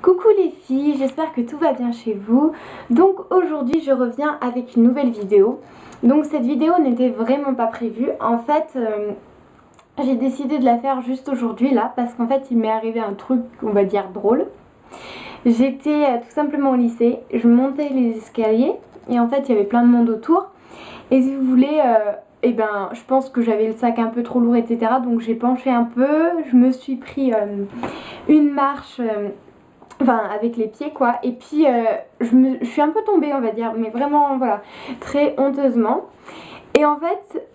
Coucou les filles, j'espère que tout va bien chez vous. Donc aujourd'hui je reviens avec une nouvelle vidéo. Donc cette vidéo n'était vraiment pas prévue. En fait j'ai décidé de la faire juste aujourd'hui là parce qu'en fait il m'est arrivé un truc on va dire drôle. J'étais tout simplement au lycée, je montais les escaliers et en fait il y avait plein de monde autour. Et si vous voulez, je pense que j'avais le sac un peu trop lourd etc. Donc j'ai penché un peu, je me suis pris une marche... Enfin avec les pieds quoi, et puis je suis un peu tombée on va dire, mais vraiment voilà, très honteusement. Et en fait,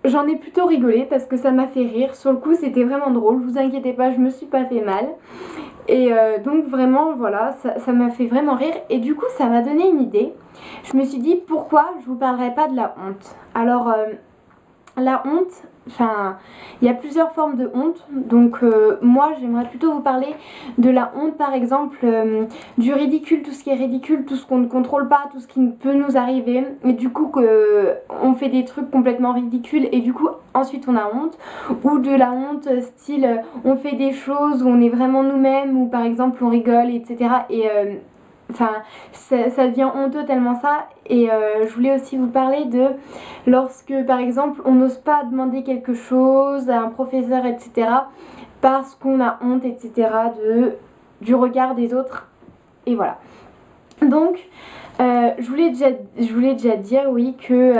j'en ai plutôt rigolé parce que ça m'a fait rire. Sur le coup c'était vraiment drôle, vous inquiétez pas, je me suis pas fait mal. Et donc vraiment voilà, ça m'a fait vraiment rire. Et du coup ça m'a donné une idée. Je me suis dit pourquoi je vous parlerai pas de la honte. Alors la honte, il y a plusieurs formes de honte. Donc moi j'aimerais plutôt vous parler de la honte par exemple, du ridicule, tout ce qui est ridicule, tout ce qu'on ne contrôle pas, tout ce qui peut nous arriver. Et du coup on fait des trucs complètement ridicules et du coup ensuite on a honte. Ou de la honte style on fait des choses où on est vraiment nous-mêmes, ou par exemple on rigole etc. Et ça devient honteux tellement ça. Et je voulais aussi vous parler de lorsque par exemple on n'ose pas demander quelque chose à un professeur etc. parce qu'on a honte etc. du regard des autres. Et voilà. Donc je voulais déjà dire oui que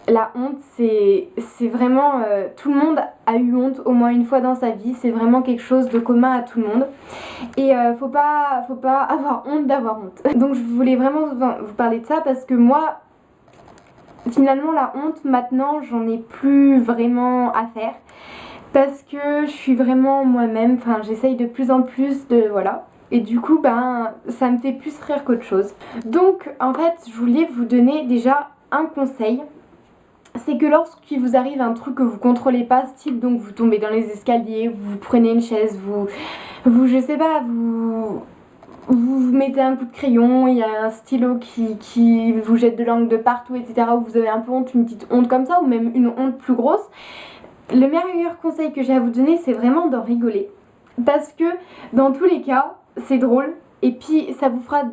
la honte c'est vraiment tout le monde a eu honte au moins une fois dans sa vie, c'est vraiment quelque chose de commun à tout le monde. Et faut pas avoir honte d'avoir honte. Donc je voulais vraiment vous parler de ça parce que moi finalement la honte maintenant j'en ai plus vraiment à faire. Parce que je suis vraiment moi-même, j'essaye de plus en plus de voilà. Et du coup ça me fait plus rire qu'autre chose. Donc en fait je voulais vous donner déjà un conseil. C'est que lorsqu'il vous arrive un truc que vous contrôlez pas, style donc vous tombez dans les escaliers, vous prenez une chaise, je sais pas, vous mettez un coup de crayon, il y a un stylo qui vous jette de l'encre de partout etc. Ou vous avez un peu honte, une petite honte comme ça, ou même une honte plus grosse. Le meilleur conseil que j'ai à vous donner c'est vraiment d'en rigoler. Parce que dans tous les cas c'est drôle et puis ça vous fera...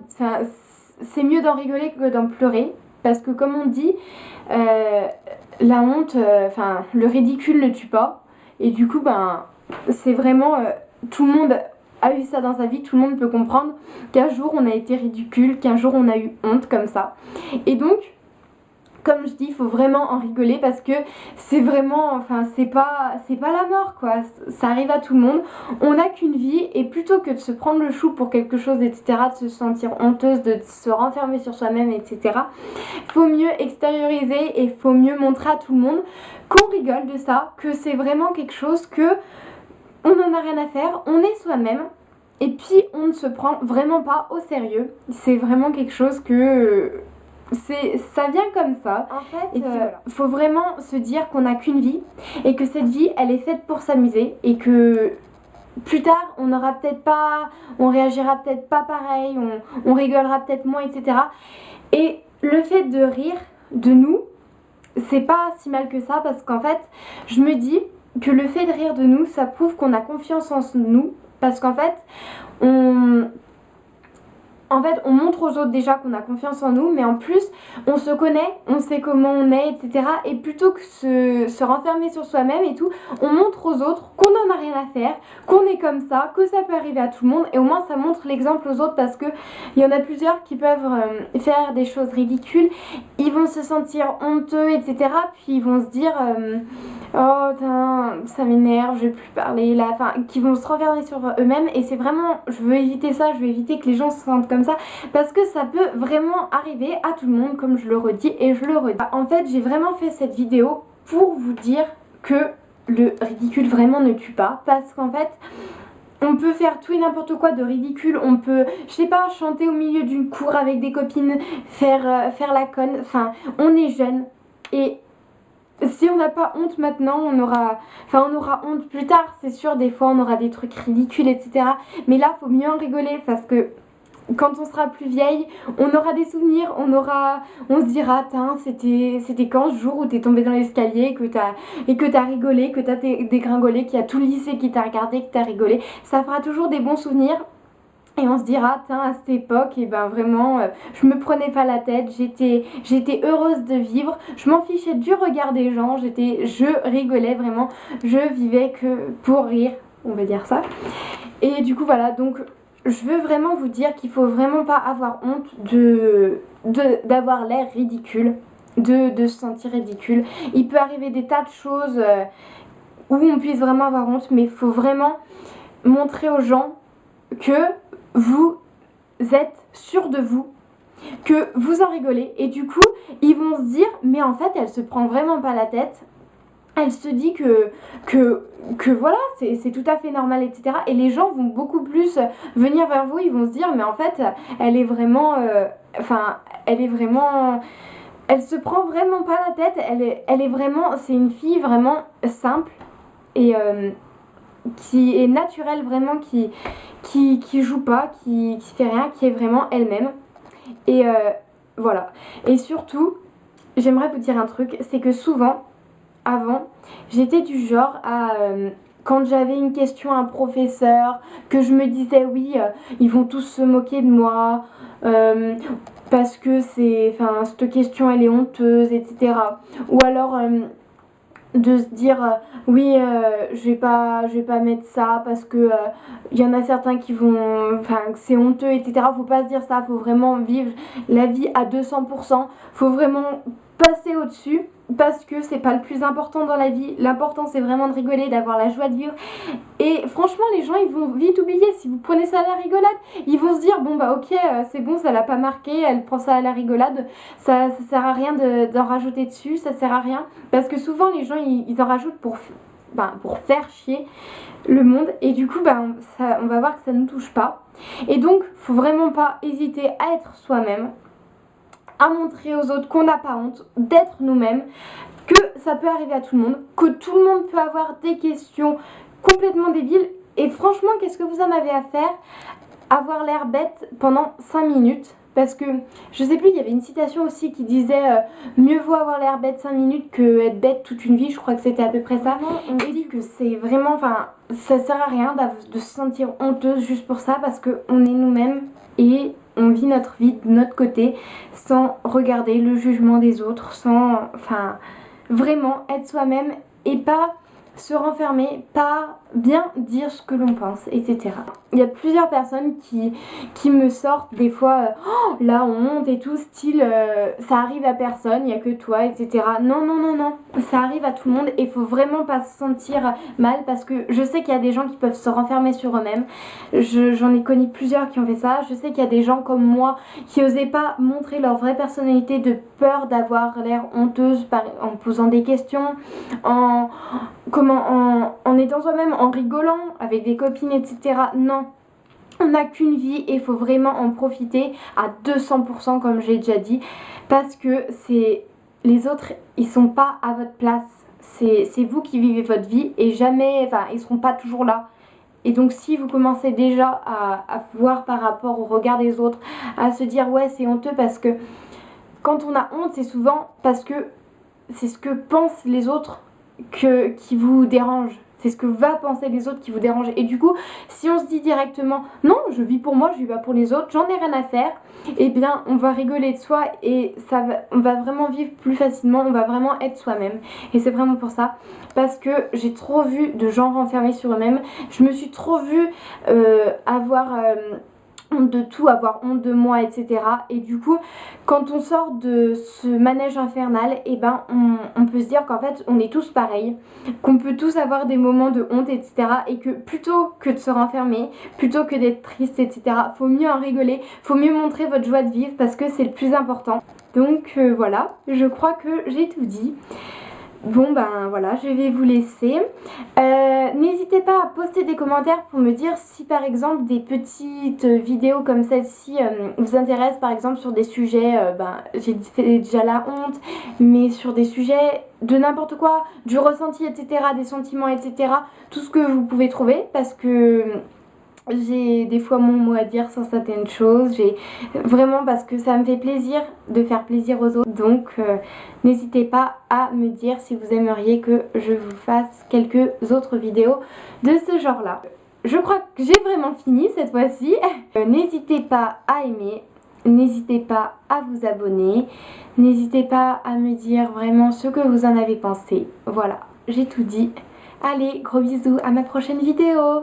c'est mieux d'en rigoler que d'en pleurer. Parce que comme on dit, la honte, le ridicule ne tue pas. Et du coup, c'est vraiment... tout le monde a eu ça dans sa vie, tout le monde peut comprendre qu'un jour on a été ridicule, qu'un jour on a eu honte comme ça. Et donc, comme je dis, il faut vraiment en rigoler parce que c'est vraiment, c'est pas la mort quoi, ça arrive à tout le monde, on n'a qu'une vie et plutôt que de se prendre le chou pour quelque chose etc, de se sentir honteuse, de se renfermer sur soi-même etc, faut mieux extérioriser et faut mieux montrer à tout le monde qu'on rigole de ça, que c'est vraiment quelque chose que on n'en a rien à faire, on est soi-même. Et puis on ne se prend vraiment pas au sérieux, c'est vraiment quelque chose que... ça vient comme ça. En fait, faut vraiment se dire qu'on n'a qu'une vie et que cette vie elle est faite pour s'amuser et que plus tard on aura peut-être pas, on réagira peut-être pas pareil, on rigolera peut-être moins etc. Et le fait de rire de nous, c'est pas si mal que ça parce qu'en fait je me dis que le fait de rire de nous ça prouve qu'on a confiance en nous parce qu'en fait on montre aux autres déjà qu'on a confiance en nous, mais en plus, on se connaît, on sait comment on est, etc. Et plutôt que se renfermer sur soi-même et tout, on montre aux autres qu'on n'en a rien à faire, qu'on est comme ça, que ça peut arriver à tout le monde. Et au moins, ça montre l'exemple aux autres parce que il y en a plusieurs qui peuvent faire des choses ridicules. Ils vont se sentir honteux, etc. Puis ils vont se dire... oh ça m'énerve, je vais plus parler là, qui vont se renfermer sur eux-mêmes. Et c'est vraiment, je veux éviter ça, je veux éviter que les gens se sentent comme ça parce que ça peut vraiment arriver à tout le monde, comme je le redis et je le redis. En fait j'ai vraiment fait cette vidéo pour vous dire que le ridicule vraiment ne tue pas, parce qu'en fait on peut faire tout et n'importe quoi de ridicule, on peut, je sais pas, chanter au milieu d'une cour avec des copines, faire la conne, on est jeune et si on n'a pas honte maintenant, on aura honte plus tard, c'est sûr, des fois on aura des trucs ridicules, etc. Mais là, faut mieux en rigoler parce que quand on sera plus vieille, on aura des souvenirs, on se dira, c'était quand ce jour où t'es tombé dans l'escalier et que t'as rigolé, que t'as dégringolé, qu'il y a tout le lycée qui t'a regardé, que t'as rigolé. Ça fera toujours des bons souvenirs. Et on se dira, tiens, à cette époque, et ben vraiment, je me prenais pas la tête, j'étais heureuse de vivre, je m'en fichais du regard des gens, je rigolais vraiment, je vivais que pour rire, on va dire ça. Et du coup voilà, donc je veux vraiment vous dire qu'il faut vraiment pas avoir honte d'avoir l'air ridicule, de se sentir ridicule. Il peut arriver des tas de choses où on puisse vraiment avoir honte, mais il faut vraiment montrer aux gens que vous êtes sûr de vous, que vous en rigolez, et du coup ils vont se dire mais en fait elle se prend vraiment pas la tête, elle se dit que voilà c'est tout à fait normal, etc. Et les gens vont beaucoup plus venir vers vous, ils vont se dire mais en fait elle est vraiment elle se prend vraiment pas la tête, elle est vraiment, c'est une fille vraiment simple et qui est naturelle, vraiment, qui joue pas, qui fait rien, qui est vraiment elle-même. Et voilà. Et surtout, j'aimerais vous dire un truc, c'est que souvent, avant, j'étais du genre à... quand j'avais une question à un professeur, que je me disais oui, ils vont tous se moquer de moi, parce que cette question elle est honteuse, etc. Ou alors de se dire oui je vais pas mettre ça parce que il y en a certains qui vont que c'est honteux, etc. Faut pas se dire ça, faut vraiment vivre la vie à 200%, faut vraiment passer au-dessus parce que c'est pas le plus important dans la vie. L'important c'est vraiment de rigoler, d'avoir la joie de vivre. Et franchement les gens ils vont vite oublier, si vous prenez ça à la rigolade, ils vont se dire bon bah ok c'est bon, ça l'a pas marqué, elle prend ça à la rigolade, ça sert à rien d'en rajouter dessus, ça sert à rien. Parce que souvent les gens ils en rajoutent pour faire chier le monde, et du coup on va voir que ça ne nous touche pas. Et donc faut vraiment pas hésiter à être soi-même, à montrer aux autres qu'on n'a pas honte d'être nous-mêmes, que ça peut arriver à tout le monde, que tout le monde peut avoir des questions complètement débiles. Et franchement, qu'est-ce que vous en avez à faire? Avoir l'air bête pendant 5 minutes. Parce que, je sais plus, il y avait une citation aussi qui disait mieux vaut avoir l'air bête 5 minutes que être bête toute une vie. Je crois que c'était à peu près ça. On dit que c'est vraiment, ça sert à rien de se sentir honteuse juste pour ça, parce qu'on est nous-mêmes et on vit notre vie de notre côté sans regarder le jugement des autres, sans, vraiment être soi-même et pas se renfermer, pas bien dire ce que l'on pense, etc. Il y a plusieurs personnes qui me sortent des fois oh, la honte et tout, style ça arrive à personne, il n'y a que toi, etc. Non, non, non, non, ça arrive à tout le monde et il faut vraiment pas se sentir mal, parce que je sais qu'il y a des gens qui peuvent se renfermer sur eux-mêmes. J'en ai connu plusieurs qui ont fait ça. Je sais qu'il y a des gens comme moi qui osaient pas montrer leur vraie personnalité de peur d'avoir l'air honteuse en posant des questions, en étant soi-même, en rigolant avec des copines, etc. Non, on n'a qu'une vie et il faut vraiment en profiter à 200%, comme j'ai déjà dit, parce que les autres, ils sont pas à votre place. C'est vous qui vivez votre vie et jamais, ils seront pas toujours là. Et donc si vous commencez déjà à voir par rapport au regard des autres, à se dire ouais c'est honteux, parce que quand on a honte, c'est souvent parce que c'est ce que pensent les autres qui vous dérange. C'est ce que va penser les autres qui vous dérange. Et du coup, si on se dit directement non, je vis pour moi, je vis pas pour les autres, j'en ai rien à faire, eh bien on va rigoler de soi et on va vraiment vivre plus facilement, on va vraiment être soi-même. Et c'est vraiment pour ça, parce que j'ai trop vu de gens renfermés sur eux-mêmes. Je me suis trop vue avoir honte de tout, avoir honte de moi, etc. Et du coup, quand on sort de ce manège infernal, on peut se dire qu'en fait on est tous pareils, qu'on peut tous avoir des moments de honte, etc. Et que plutôt que de se renfermer, plutôt que d'être triste, etc., faut mieux en rigoler, faut mieux montrer votre joie de vivre, parce que c'est le plus important. Donc voilà, je crois que j'ai tout dit. Bon voilà, je vais vous laisser. N'hésitez pas à poster des commentaires pour me dire si par exemple des petites vidéos comme celle-ci vous intéressent, par exemple sur des sujets, j'ai fait déjà la honte, mais sur des sujets de n'importe quoi, du ressenti, etc., des sentiments, etc., tout ce que vous pouvez trouver, parce que j'ai des fois mon mot à dire sur certaines choses, vraiment, parce que ça me fait plaisir de faire plaisir aux autres. Donc n'hésitez pas à me dire si vous aimeriez que je vous fasse quelques autres vidéos de ce genre là. je crois que j'ai vraiment fini cette fois-ci. N'hésitez pas à aimer, n'hésitez pas à vous abonner, n'hésitez pas à me dire vraiment ce que vous en avez pensé. Voilà, j'ai tout dit. Allez, gros bisous, à ma prochaine vidéo.